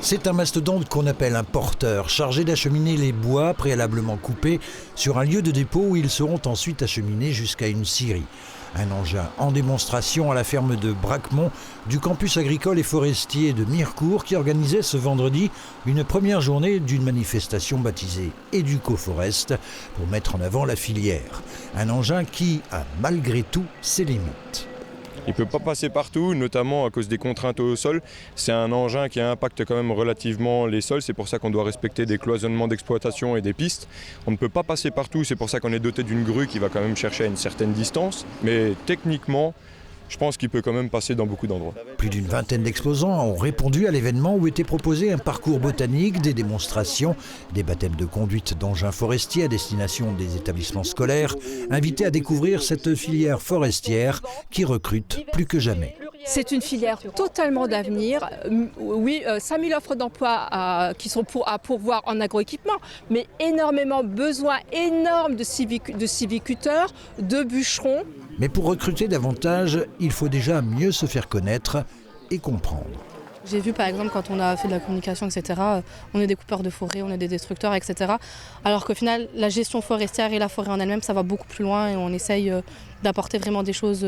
C'est un mastodonte qu'on appelle un porteur, chargé d'acheminer les bois préalablement coupés sur un lieu de dépôt où ils seront ensuite acheminés jusqu'à une scierie. Un engin en démonstration à la ferme de Bracmont du campus agricole et forestier de Mirecourt qui organisait ce vendredi une première journée d'une manifestation baptisée EducoForest pour mettre en avant la filière. Un engin qui a malgré tout ses limites. Il ne peut pas passer partout, notamment à cause des contraintes au sol. C'est un engin qui impacte quand même relativement les sols. C'est pour ça qu'on doit respecter des cloisonnements d'exploitation et des pistes. On ne peut pas passer partout, c'est pour ça qu'on est doté d'une grue qui va quand même chercher à une certaine distance. Mais techniquement, je pense qu'il peut quand même passer dans beaucoup d'endroits. Plus d'une vingtaine d'exposants ont répondu à l'événement où était proposé un parcours botanique, des démonstrations, des baptêmes de conduite d'engins forestiers à destination des établissements scolaires, invités à découvrir cette filière forestière qui recrute plus que jamais. C'est une filière totalement d'avenir. Oui, 5000 offres d'emploi qui sont à pourvoir en agroéquipement, mais énormément besoin énorme de sylviculteurs, de bûcherons. Mais pour recruter davantage, il faut déjà mieux se faire connaître et comprendre. J'ai vu par exemple quand on a fait de la communication, etc., on est des coupeurs de forêt, on est des destructeurs, etc. Alors qu'au final, la gestion forestière et la forêt en elle-même, ça va beaucoup plus loin et on essaye d'apporter vraiment des choses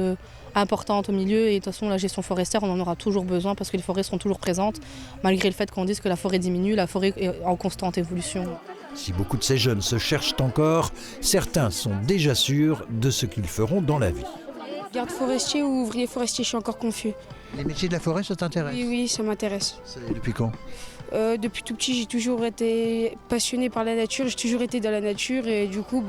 importantes au milieu. Et de toute façon, la gestion forestière, on en aura toujours besoin parce que les forêts seront toujours présentes, malgré le fait qu'on dise que la forêt diminue, la forêt est en constante évolution. Si beaucoup de ces jeunes se cherchent encore, certains sont déjà sûrs de ce qu'ils feront dans la vie. Garde forestier ou ouvrier forestier, je suis encore confus. Les métiers de la forêt, ça t'intéresse ? Oui, ça m'intéresse. Depuis quand ? Depuis tout petit, j'ai toujours été passionné par la nature, j'ai toujours été dans la nature et du coup,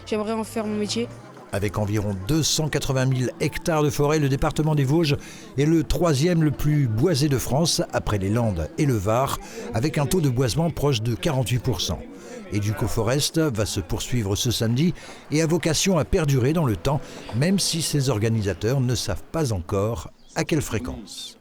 j'aimerais en faire mon métier. Avec environ 280 000 hectares de forêt, le département des Vosges est le troisième le plus boisé de France, après les Landes et le Var, avec un taux de boisement proche de 48%. EducoForest va se poursuivre ce samedi et a vocation à perdurer dans le temps, même si ses organisateurs ne savent pas encore à quelle fréquence.